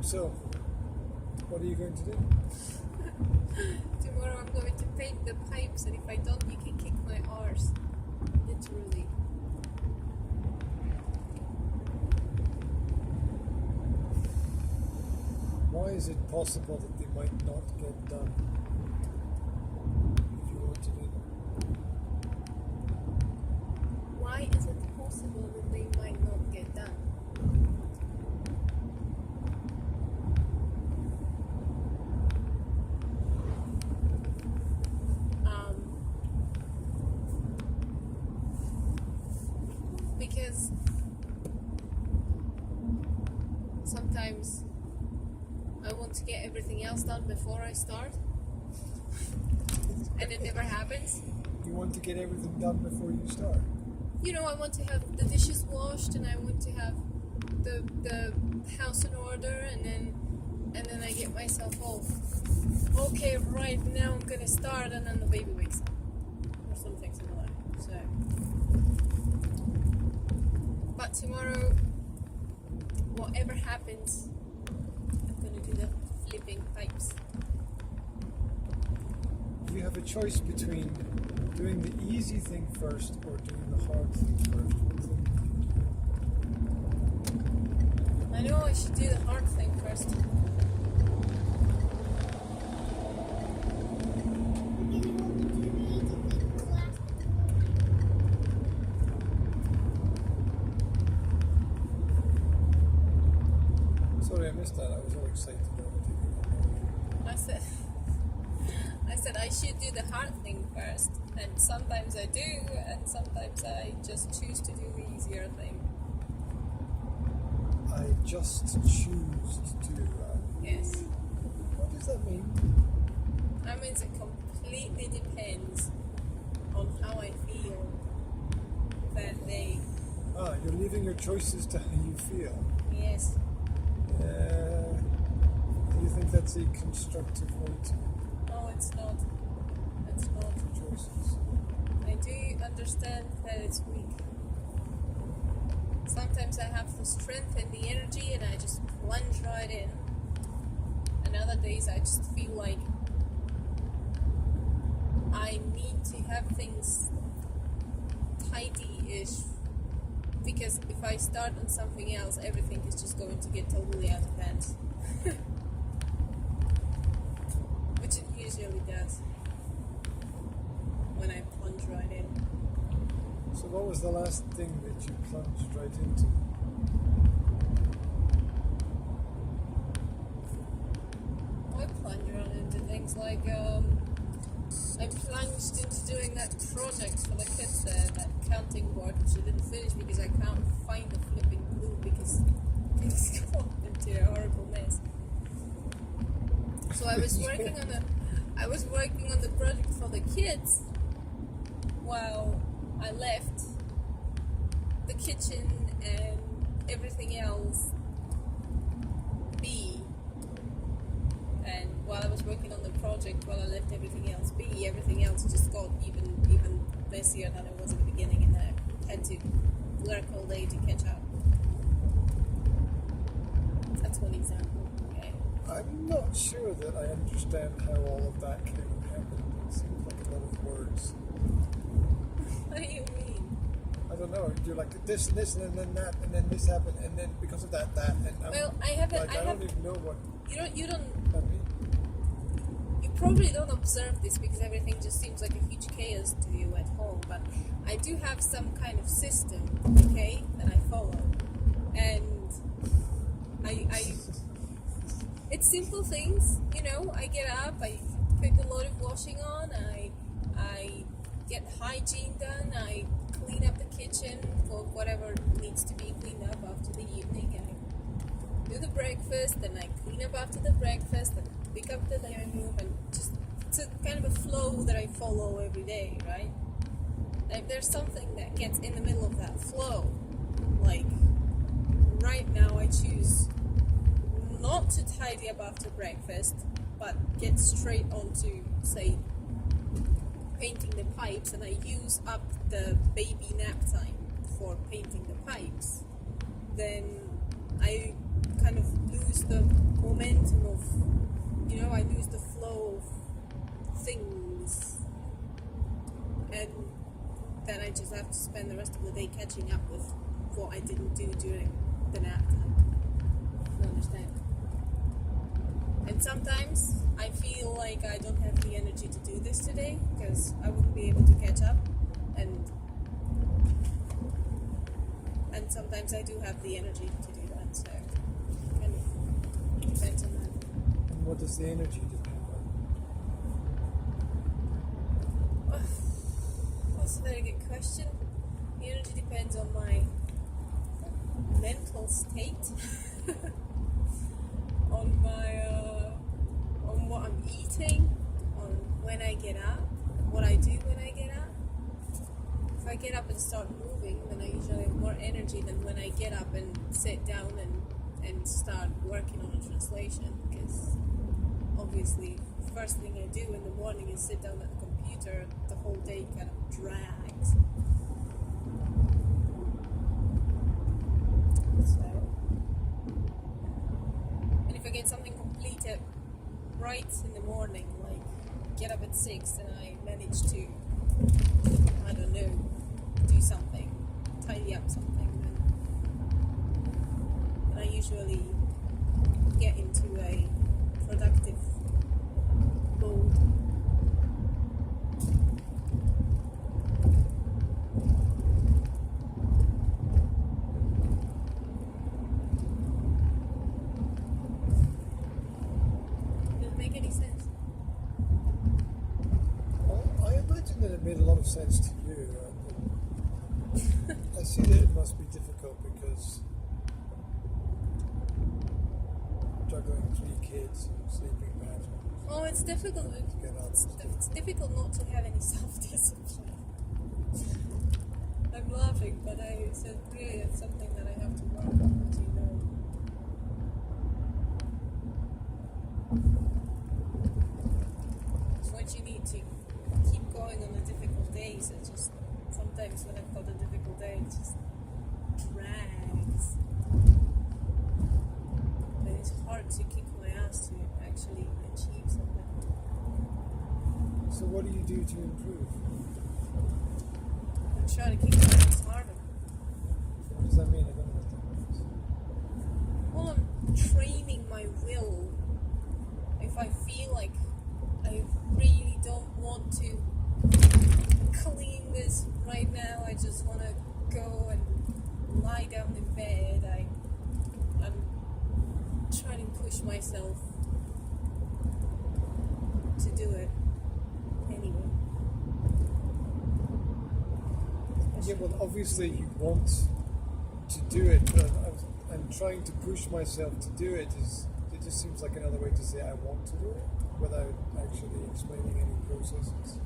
So, what are you going to do? Tomorrow I'm going to paint the pipes, and if I don't, you can kick my arse. Literally. Why is it possible that they might not get done if you want to do them? Why is it possible that they might not get done? Because sometimes I want to get everything else done before I start, and it never happens. You want to get everything done before you start? You know, I want to have the dishes washed, and I want to have the house in order, and then I get myself off. Okay, right now I'm gonna start, and then the baby wakes up, or something similar. So, but tomorrow, whatever happens, I'm gonna do the flipping pipes. You have a choice between doing the easy thing first or doing the hard thing first. I know I should do the hard thing first. Sorry, I missed that. I was all excited about it. I said I should do the hard thing first, and sometimes I do, and sometimes I just choose to do the easier thing. I just choose to do that. Yes. What does that mean? That means it completely depends on how I feel that day. You're leaving your choices to how you feel. Yes. Do you think that's a constructive way to No, it's not. It's not. choices? I do understand that it's weak. Sometimes I have the strength and the energy and I just plunge right in. And other days I just feel like I need to have things tidy-ish, because if I start on something else, everything is just going to get totally out of hand. Which it usually does when I plunge right in. So what was the last thing that you plunged right into? I plunge right into things like, I plunged into doing that project for the kids there, that counting board, which I didn't finish because I can't find the flipping glue because things got into a horrible mess. So I was working on the project for the kids while I left the kitchen and everything else be. And while I was working on the project, while I left everything else be, everything else just got even messier than it was at the beginning, and I had to work all day to catch up. That's one example. Okay. I'm not sure that I understand how all of that came and happened. It seems like a lot of words. What do you mean? I don't know. You're like this, and then that, and then this happened, and then because of that, and Well, I haven't. I don't even know what You don't. that means. You probably don't observe this because everything just seems like a huge chaos to you at home. But I do have some kind of system, okay, that I follow, and I it's simple things, you know. I get up, I put a load of washing on, I get hygiene done, I clean up the kitchen for whatever needs to be cleaned up after the evening, I do the breakfast, then I clean up after the breakfast, and pick up the living room, and just, it's a kind of a flow that I follow every day, right? And if there's something that gets in the middle of that flow, like right now I choose not to tidy up after breakfast, but get straight onto, say, painting the pipes, and I use up the baby nap time for painting the pipes, then I kind of lose the momentum of, I lose the flow of things, and then I just have to spend the rest of the day catching up with what I didn't do during the nap time. You understand? And sometimes I feel like I don't have the energy to do this today because I wouldn't be able to catch up, and sometimes I do have the energy to do that, so it kind of depends on that. And what does the energy depend on? That's a very good question. The energy depends on my mental state, on what I'm eating, on when I get up, what I do when I get up. If I get up and start moving, then I usually have more energy than when I get up and sit down and start working on a translation, because obviously the first thing I do in the morning is sit down at the computer. The whole day kind of drags. So, and if I get something completed right in the morning, like get up at 6 and I manage to, I don't know, do something, tidy up something, then I usually get into a productive mode. Does it make any sense? Well, I imagine that it made a lot of sense to you. I see that it must be difficult because juggling 3 kids and sleeping patterns. Oh, it's difficult. Get up. It's difficult not to have any self-discipline. I'm laughing, but it's really something that I have to work on, as you know. It's what you need to keep going on the difficult days. It's just sometimes when I've got a difficult day, it just drags. But it's hard to kick my ass to actually achieve something. So what do you do to improve? I'm trying to kick my ass harder. What does that mean? I don't know what that means. Well, I'm training my will. If I feel like I really don't want to clean this right now, I just want to go and lie down in bed, I'm trying to push myself to do it anyway. Yeah, well, obviously you want to do it, but I'm trying to push myself to do it. It just seems like another way to say I want to do it without actually explaining any processes.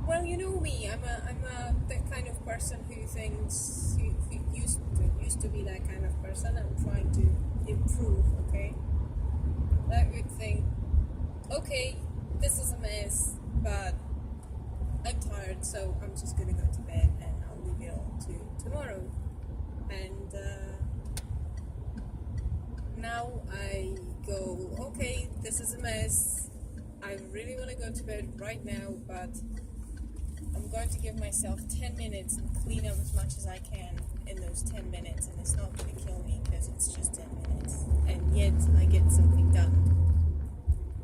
Well, you know me. I'm that kind of person who thinks who used to be that kind of person. I'm trying to improve. Okay, that would think, okay, this is a mess, but I'm tired, so I'm just gonna go to bed and I'll leave it all to tomorrow. And now I go, okay, this is a mess. I really want to go to bed right now, but I'm going to give myself 10 minutes and clean up as much as I can in those 10 minutes, and it's not going to kill me because it's just 10 minutes. And yet I get something done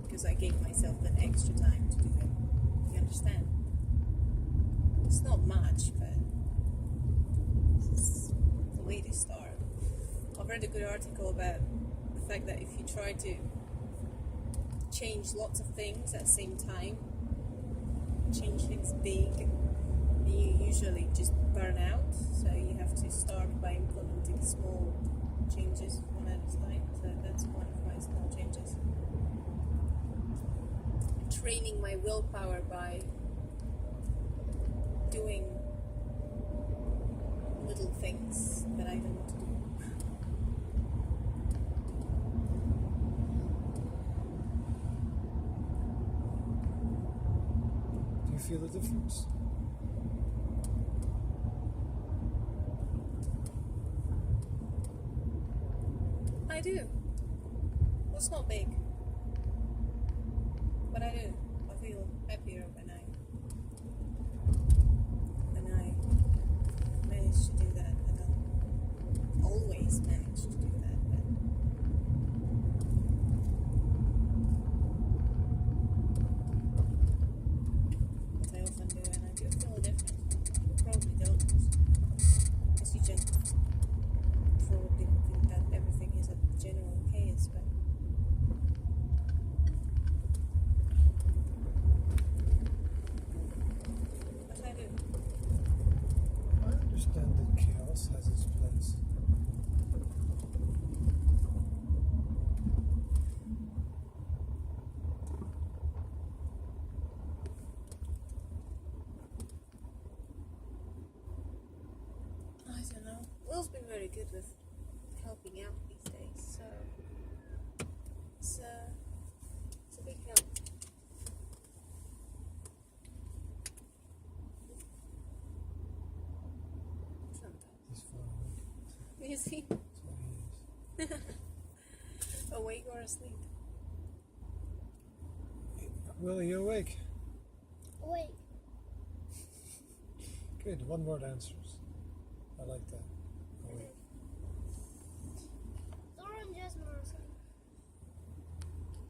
because I gave myself that extra time to do it. You understand? It's not much, but it's the way to start. I've read a good article about the fact that if you try to change lots of things at the same time, change things big, you usually just burn out. So you have to start by implementing small changes one at a time. So that's one of my small changes. Training my willpower by doing little things that I don't want to do. Do you feel the difference? I do. Well, it's not big. But I do. I feel happier when I manage to do that. I don't always manage to do that, but I often do, and I do feel different. You probably don't, because you just probably think that everything is a general chaos, but I do. I understand that chaos has its place. I don't know. Will's been very good with helping out these days, so it's a big help. Sometimes. He's far away. Is he That's what he is. awake or asleep? Will, are you awake? Wait. Good, one word answers. I like that.